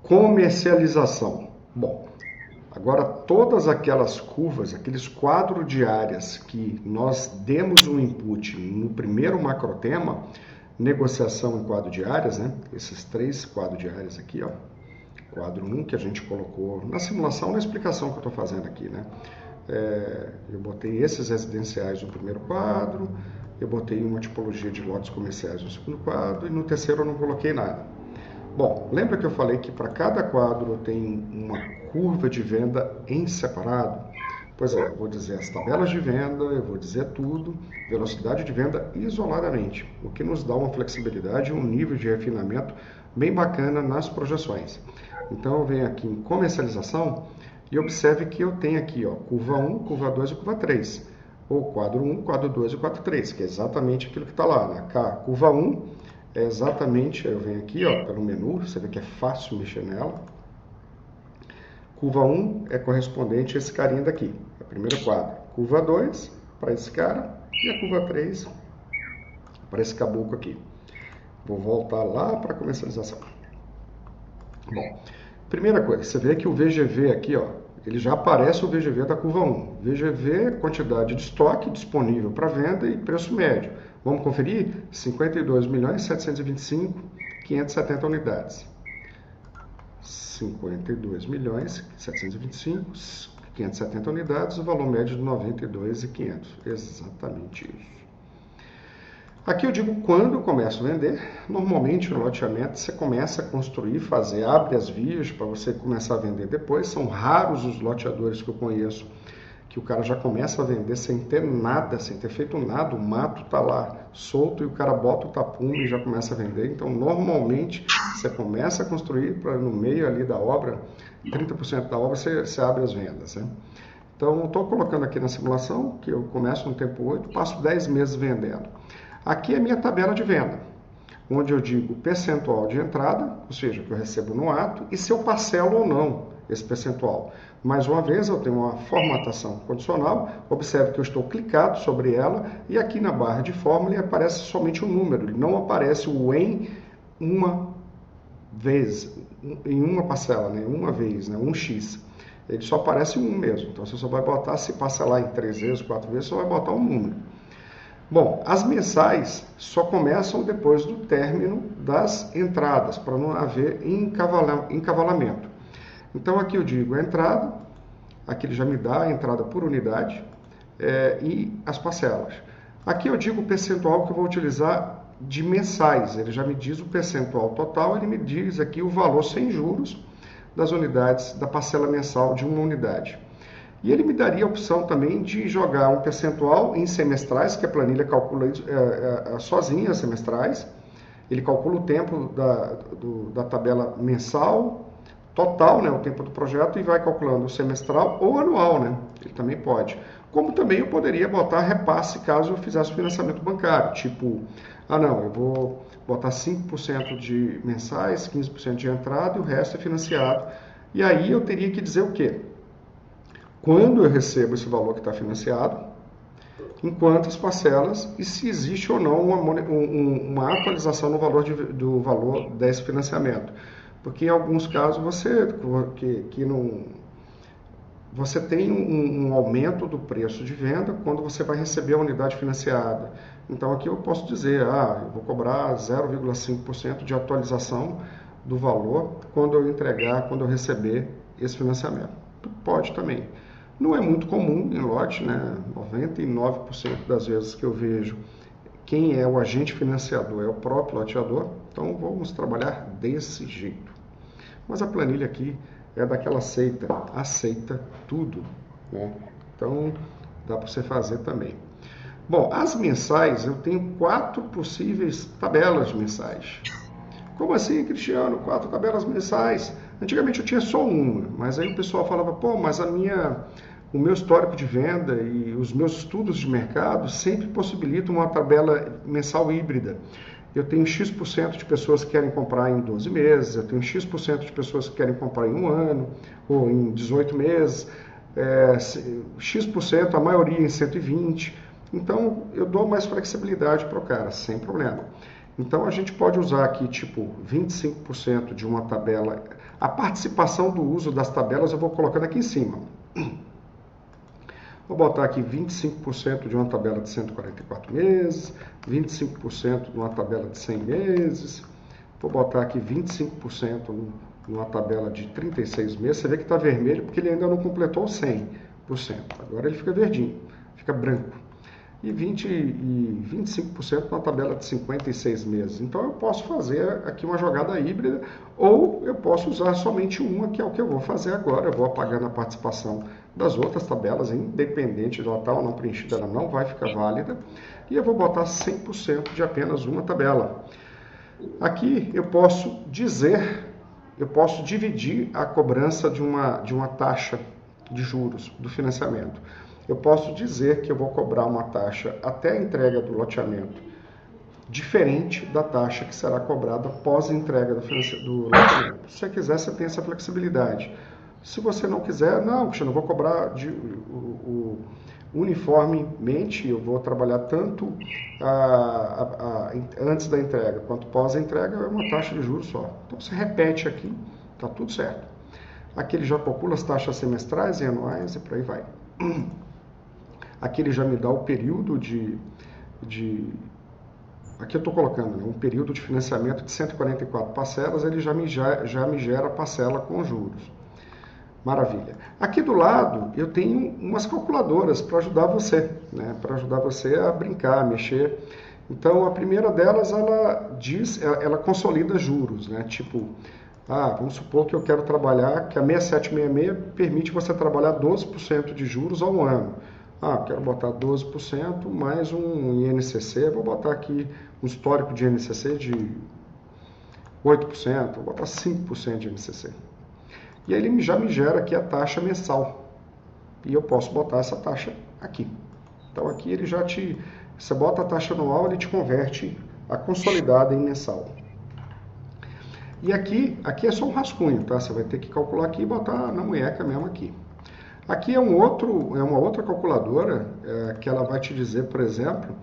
Comercialização. Bom, agora todas aquelas curvas, aqueles quadros de áreas que nós demos um input no primeiro macrotema, negociação em quadro de áreas, né? Esses 3 quadros de áreas aqui, ó. Quadro 1 que a gente colocou na simulação, na explicação que eu estou fazendo aqui, né? Eu botei esses residenciais no primeiro quadro, eu botei uma tipologia de lotes comerciais no segundo quadro e no terceiro eu não coloquei nada. Bom, lembra que eu falei que para cada quadro tem uma curva de venda em separado? Pois é, eu vou dizer as tabelas de venda, eu vou dizer tudo, velocidade de venda isoladamente, o que nos dá uma flexibilidade e um nível de refinamento bem bacana nas projeções. Então eu venho aqui em comercialização e observe que eu tenho aqui, ó, curva 1, curva 2 e curva 3. Ou quadro 1, quadro 2 e quadro 3, que é exatamente aquilo que está lá, né? Curva 1 é exatamente, eu venho aqui, ó, pelo menu, você vê que é fácil mexer nela. Curva 1 é correspondente a esse carinha daqui, é o primeiro quadro. Curva 2 para esse cara e a curva 3 para esse caboclo aqui. Vou voltar lá para a comercialização. Bom, primeira coisa, você vê que o VGV aqui, ó, ele já aparece o VGV da curva 1. VGV, quantidade de estoque disponível para venda e preço médio. Vamos conferir? 52.725.570 unidades. 52.725.570 unidades, o valor médio de 92.500. Exatamente isso. Aqui eu digo quando eu começo a vender. Normalmente no loteamento você começa a construir, abre as vias para você começar a vender depois. São raros os loteadores que eu conheço que o cara já começa a vender sem ter nada, sem ter feito nada. O mato está lá solto e o cara bota o tapume e já começa a vender. Então normalmente você começa a construir para no meio ali da obra, 30% da obra você abre as vendas, né? Então estou colocando aqui na simulação que eu começo no tempo 8, passo 10 meses vendendo. Aqui é a minha tabela de venda, onde eu digo percentual de entrada, ou seja, que eu recebo no ato, e se eu parcelo ou não esse percentual. Mais uma vez, eu tenho uma formatação condicional, observe que eu estou clicado sobre ela, e aqui na barra de fórmula ele aparece somente um número, ele não aparece o em uma vez, em uma parcela, né? Uma vez, né? Um X. Ele só aparece um mesmo, então você só vai botar, se parcelar em 3 vezes, 4 vezes, você vai botar um número. Bom, as mensais só começam depois do término das entradas, para não haver encavalamento. Então aqui eu digo a entrada, aqui ele já me dá a entrada por unidade e as parcelas. Aqui eu digo o percentual que eu vou utilizar de mensais, ele já me diz o percentual total, ele me diz aqui o valor sem juros das unidades, da parcela mensal de uma unidade. E ele me daria a opção também de jogar um percentual em semestrais, que a planilha calcula sozinha as semestrais. Ele calcula o tempo da tabela mensal, total, né, o tempo do projeto, e vai calculando o semestral ou anual, né? Ele também pode. Como também eu poderia botar repasse caso eu fizesse o financiamento bancário, tipo, não, eu vou botar 5% de mensais, 15% de entrada e o resto é financiado. E aí eu teria que dizer o quê? Quando eu recebo esse valor que está financiado, em quantas parcelas e se existe ou não uma atualização no valor do valor desse financiamento. Porque em alguns casos você tem um aumento do preço de venda quando você vai receber a unidade financiada. Então aqui eu posso dizer, eu vou cobrar 0,5% de atualização do valor quando eu receber esse financiamento. Pode também. Não é muito comum em lote, né? 99% das vezes que eu vejo quem é o agente financiador é o próprio loteador, então vamos trabalhar desse jeito. Mas a planilha aqui é daquela aceita tudo, né? Então dá para você fazer também. Bom, as mensais, eu tenho 4 possíveis tabelas mensais. Como assim, Cristiano? 4 tabelas mensais? Antigamente eu tinha só uma, mas aí o pessoal falava, mas o meu histórico de venda e os meus estudos de mercado sempre possibilitam uma tabela mensal híbrida. Eu tenho X% de pessoas que querem comprar em 12 meses, eu tenho X% de pessoas que querem comprar em 1 ano, ou em 18 meses, X%, a maioria em 120. Então, eu dou mais flexibilidade para o cara, sem problema. Então, a gente pode usar aqui, tipo, 25% de uma tabela A participação do uso das tabelas eu vou colocando aqui em cima. Vou botar aqui 25% de uma tabela de 144 meses, 25% de uma tabela de 100 meses, vou botar aqui 25% numa tabela de 36 meses. Você vê que está vermelho porque ele ainda não completou 100%. Agora ele fica verdinho, fica branco. E 25% na tabela de 56 meses. Então eu posso fazer aqui uma jogada híbrida, ou eu posso usar somente uma, que é o que eu vou fazer agora. Eu vou apagando a participação das outras tabelas, independente de ela estar ou não preenchida, ela não vai ficar válida. E eu vou botar 100% de apenas uma tabela. Aqui eu posso dividir a cobrança de uma taxa de juros do financiamento. Eu posso dizer que eu vou cobrar uma taxa até a entrega do loteamento diferente da taxa que será cobrada após a entrega do loteamento. Se você quiser, você tem essa flexibilidade. Se você não quiser, não, eu não vou cobrar uniformemente, eu vou trabalhar tanto antes da entrega quanto pós a entrega, é uma taxa de juros só. Então você repete aqui, está tudo certo. Aqui ele já calcula as taxas semestrais e anuais e por aí vai. Aqui ele já me dá o período aqui eu estou colocando, né, um período de financiamento de 144 parcelas, ele já me gera a parcela com juros. Maravilha. Aqui do lado eu tenho umas calculadoras para ajudar você, né, para ajudar você a brincar, a mexer. Então a primeira delas, ela consolida juros, né, tipo, vamos supor que eu quero trabalhar, que a 6766 permite você trabalhar 12% de juros ao ano. Quero botar 12% mais um INCC, vou botar aqui um histórico de INCC de 8%, vou botar 5% de INCC. E aí ele já me gera aqui a taxa mensal. E eu posso botar essa taxa aqui. Então aqui ele você bota a taxa anual, ele te converte a consolidada em mensal. E aqui é só um rascunho, tá? Você vai ter que calcular aqui e botar na munheca mesmo aqui. Aqui é uma outra calculadora que ela vai te dizer, por exemplo,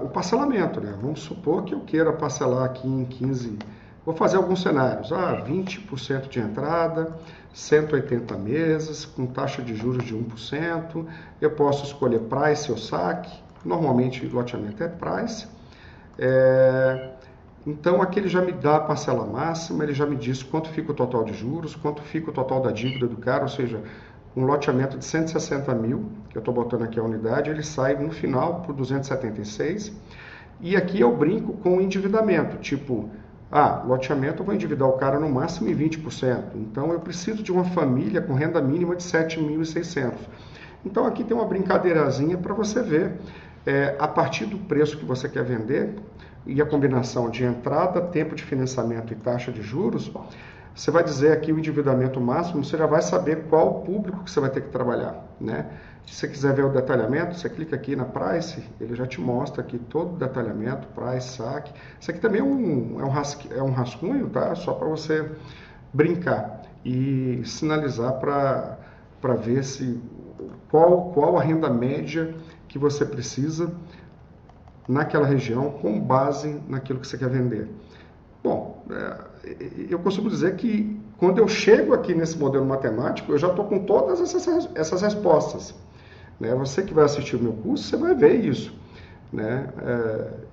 o parcelamento, né? Vamos supor que eu queira parcelar aqui em 15, vou fazer alguns cenários, 20% de entrada, 180 meses, com taxa de juros de 1%, eu posso escolher price ou saque, normalmente o loteamento é price, então aqui ele já me dá a parcela máxima, ele já me diz quanto fica o total de juros, quanto fica o total da dívida do cara, ou seja, um loteamento de 160 mil, que eu estou botando aqui a unidade, ele sai no final por 276. E aqui eu brinco com o endividamento, tipo, loteamento eu vou endividar o cara no máximo em 20%. Então eu preciso de uma família com renda mínima de 7.600. Então aqui tem uma brincadeirazinha para você ver, a partir do preço que você quer vender, e a combinação de entrada, tempo de financiamento e taxa de juros, você vai dizer aqui o endividamento máximo, você já vai saber qual o público que você vai ter que trabalhar, né? Se você quiser ver o detalhamento, você clica aqui na Price, ele já te mostra aqui todo o detalhamento, Price, saque. Isso aqui também é um rascunho, tá? Só para você brincar e sinalizar para ver qual a renda média que você precisa naquela região com base naquilo que você quer vender. Bom, eu costumo dizer que quando eu chego aqui nesse modelo matemático, eu já estou com todas essas respostas. Né? Você que vai assistir o meu curso, você vai ver isso. Né?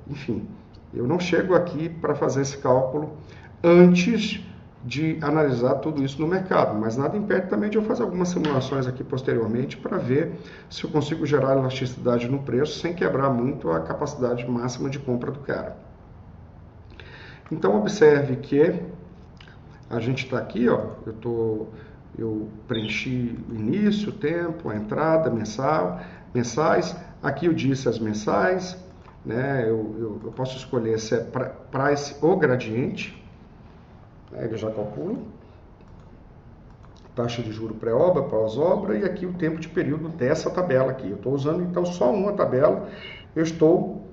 Enfim, eu não chego aqui para fazer esse cálculo antes de analisar tudo isso no mercado, mas nada impede também de eu fazer algumas simulações aqui posteriormente para ver se eu consigo gerar elasticidade no preço sem quebrar muito a capacidade máxima de compra do cara. Então observe que a gente está aqui, eu preenchi o início, o tempo, a entrada, mensais. Aqui eu disse as mensais, né? Eu posso escolher se é price ou gradiente, né? Ele já calcula. Taxa de juro pré-obra, pós-obra e aqui o tempo de período dessa tabela aqui. Eu estou usando então só uma tabela, eu estou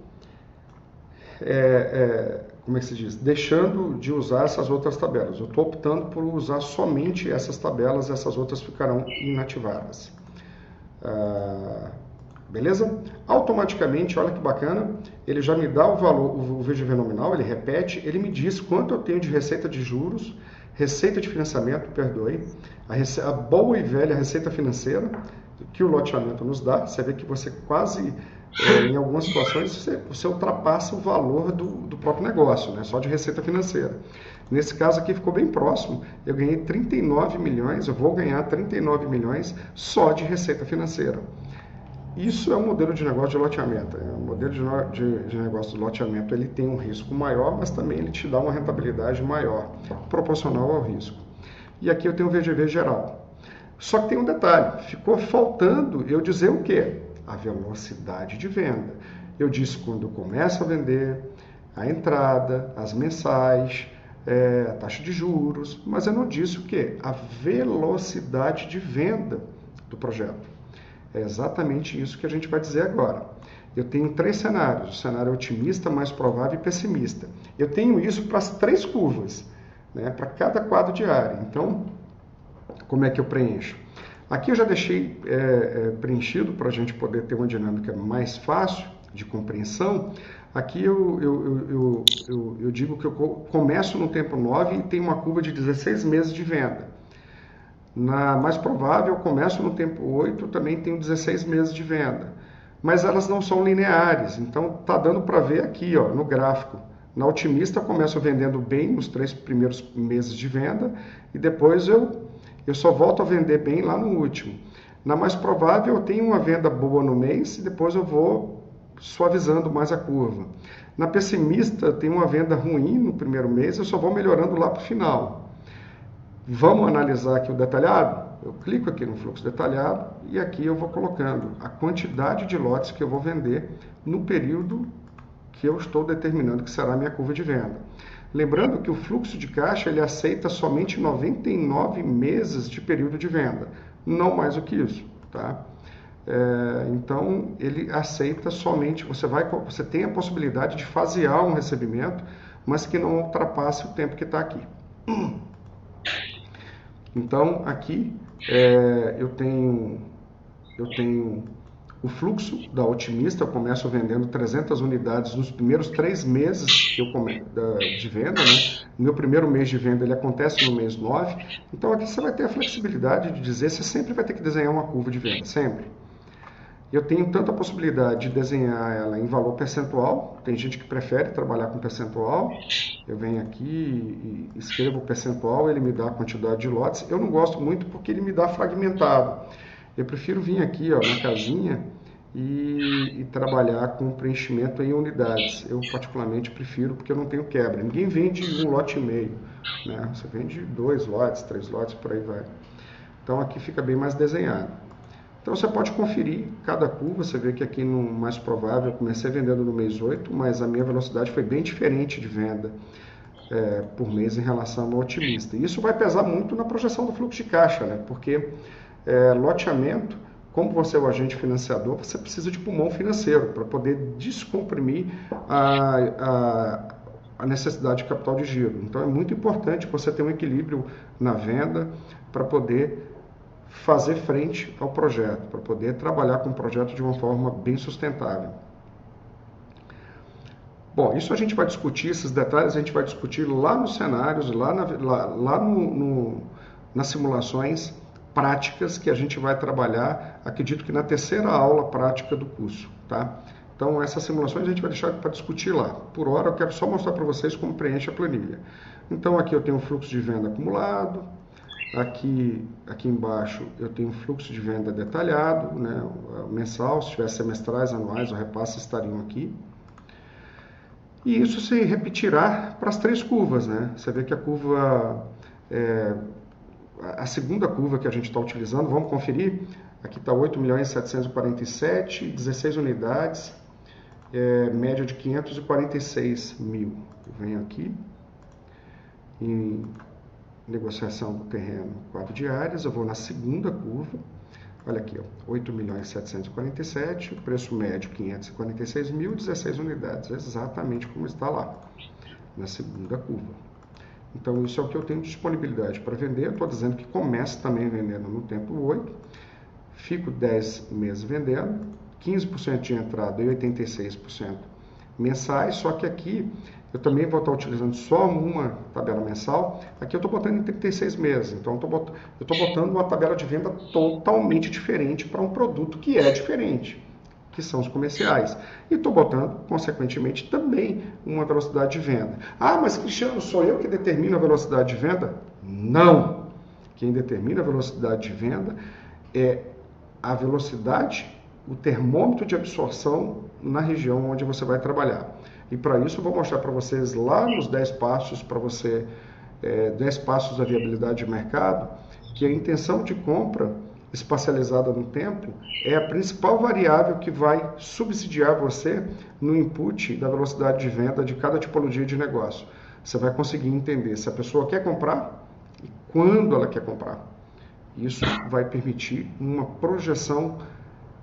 como é que se diz? Deixando de usar essas outras tabelas. Eu estou optando por usar somente essas tabelas, essas outras ficarão inativadas. Beleza? Automaticamente, olha que bacana, ele já me dá o valor, o VGV nominal, ele repete, ele me diz quanto eu tenho de receita de juros receita de financiamento, perdoe, a boa e velha receita financeira que o loteamento nos dá. Você vê que você quase, em algumas situações, você ultrapassa o valor do próprio negócio, né? Só de receita financeira. Nesse caso aqui ficou bem próximo, eu ganhei 39 milhões, eu vou ganhar 39 milhões só de receita financeira. Isso é um modelo de negócio de loteamento. O modelo de negócio de loteamento ele tem um risco maior, mas também ele te dá uma rentabilidade maior, proporcional ao risco. E aqui eu tenho o VGV geral. Só que tem um detalhe, ficou faltando eu dizer o quê? A velocidade de venda. Eu disse quando eu começo a vender, a entrada, as mensais, a taxa de juros, mas eu não disse o quê? A velocidade de venda do projeto. É exatamente isso que a gente vai dizer agora. Eu tenho 3 cenários, o cenário otimista, mais provável e pessimista. Eu tenho isso para as 3 curvas, né, para cada quadro de área. Então, como é que eu preencho? Aqui eu já deixei preenchido para a gente poder ter uma dinâmica mais fácil de compreensão. Aqui eu digo que eu começo no tempo 9 e tenho uma curva de 16 meses de venda. Na mais provável, eu começo no tempo 8, também tenho 16 meses de venda. Mas elas não são lineares, então tá dando para ver aqui, ó, no gráfico. Na otimista, eu começo vendendo bem nos 3 primeiros meses de venda e depois eu só volto a vender bem lá no último. Na mais provável, eu tenho uma venda boa no mês e depois eu vou suavizando mais a curva. Na pessimista, eu tenho uma venda ruim no primeiro mês, eu só vou melhorando lá para o final. Vamos analisar aqui o detalhado? Eu clico aqui no fluxo detalhado e aqui eu vou colocando a quantidade de lotes que eu vou vender no período que eu estou determinando que será a minha curva de venda. Lembrando que o fluxo de caixa ele aceita somente 99 meses de período de venda, não mais do que isso, tá? Então ele aceita somente, você tem a possibilidade de fasear um recebimento, mas que não ultrapasse o tempo que está aqui. Então, aqui eu tenho o fluxo da otimista, eu começo vendendo 300 unidades nos primeiros 3 meses de venda, né? O meu primeiro mês de venda ele acontece no mês 9, então aqui você vai ter a flexibilidade de dizer, você sempre vai ter que desenhar uma curva de venda, sempre. Eu tenho tanto a possibilidade de desenhar ela em valor percentual, tem gente que prefere trabalhar com percentual, eu venho aqui e escrevo o percentual, ele me dá a quantidade de lotes, eu não gosto muito porque ele me dá fragmentado, eu prefiro vir aqui ó, na casinha e trabalhar com preenchimento em unidades, eu particularmente prefiro porque eu não tenho quebra, ninguém vende 1 lote e meio, né? Você vende 2 lotes, 3 lotes, por aí vai, então aqui fica bem mais desenhado. Então você pode conferir cada curva, você vê que aqui no mais provável eu comecei vendendo no mês 8, mas a minha velocidade foi bem diferente de venda por mês em relação ao otimista. E isso vai pesar muito na projeção do fluxo de caixa, né? Porque loteamento, como você é o agente financiador, você precisa de pulmão financeiro para poder descomprimir a necessidade de capital de giro. Então é muito importante você ter um equilíbrio na venda para poder fazer frente ao projeto, para poder trabalhar com o projeto de uma forma bem sustentável. Bom, isso a gente vai discutir, esses detalhes a gente vai discutir lá nos cenários, nas simulações práticas que a gente vai trabalhar, acredito que na 3ª aula prática do curso, tá? Então essas simulações a gente vai deixar para discutir lá. Por hora eu quero só mostrar para vocês como preenche a planilha. Então aqui eu tenho o fluxo de venda acumulado, aqui embaixo eu tenho um fluxo de venda detalhado, né, mensal, se tivesse semestrais, anuais, o repasse estariam aqui. E isso se repetirá para as 3 curvas, né? Você vê que a curva, a segunda curva que a gente está utilizando, vamos conferir, aqui está 8.747.000, 16 unidades, média de 546 mil. Eu venho aqui em negociação do terreno, 4 diárias, eu vou na segunda curva, olha aqui, 8.747.000, o preço médio 546 mil, 16 unidades, exatamente como está lá, na segunda curva. Então isso é o que eu tenho de disponibilidade para vender, eu estou dizendo que começo também vendendo no tempo 8, fico 10 meses vendendo, 15% de entrada e 86% mensais, só que aqui eu também vou estar utilizando só uma tabela mensal. Aqui eu estou botando em 36 meses, então eu estou botando uma tabela de venda totalmente diferente para um produto que é diferente, que são os comerciais. E estou botando, consequentemente, também uma velocidade de venda. Ah, mas Cristiano, sou eu que determino a velocidade de venda? Não! Quem determina a velocidade de venda é a velocidade, o termômetro de absorção na região onde você vai trabalhar. E para isso eu vou mostrar para vocês lá nos 10 passos para você, 10 passos da viabilidade de mercado, que a intenção de compra espacializada no tempo é a principal variável que vai subsidiar você no input da velocidade de venda de cada tipologia de negócio. Você vai conseguir entender se a pessoa quer comprar e quando ela quer comprar. Isso vai permitir uma projeção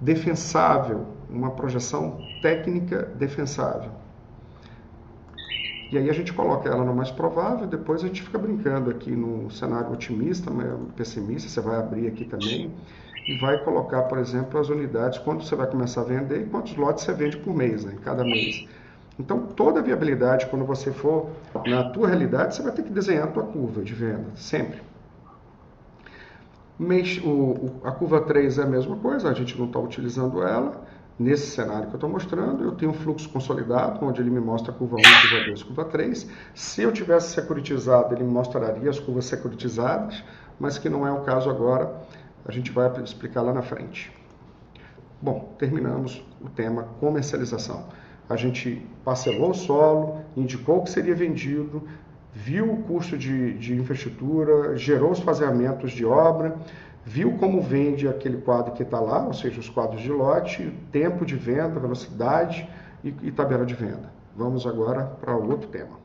defensável, uma projeção técnica defensável. E aí a gente coloca ela no mais provável, depois a gente fica brincando aqui no cenário otimista, pessimista, você vai abrir aqui também e vai colocar, por exemplo, as unidades, quando você vai começar a vender e quantos lotes você vende por mês, né, cada mês. Então, toda a viabilidade, quando você for na tua realidade, você vai ter que desenhar a tua curva de venda, sempre. A curva 3 é a mesma coisa, a gente não está utilizando ela. Nesse cenário que eu estou mostrando, eu tenho um fluxo consolidado, onde ele me mostra a curva 1, curva 2, curva 3. Se eu tivesse securitizado, ele me mostraria as curvas securitizadas, mas que não é o caso agora, a gente vai explicar lá na frente. Bom, terminamos o tema comercialização. A gente parcelou o solo, indicou o que seria vendido, viu o custo de infraestrutura, gerou os faseamentos de obra, viu como vende aquele quadro que está lá, ou seja, os quadros de lote, tempo de venda, velocidade e tabela de venda. Vamos agora para o outro tema.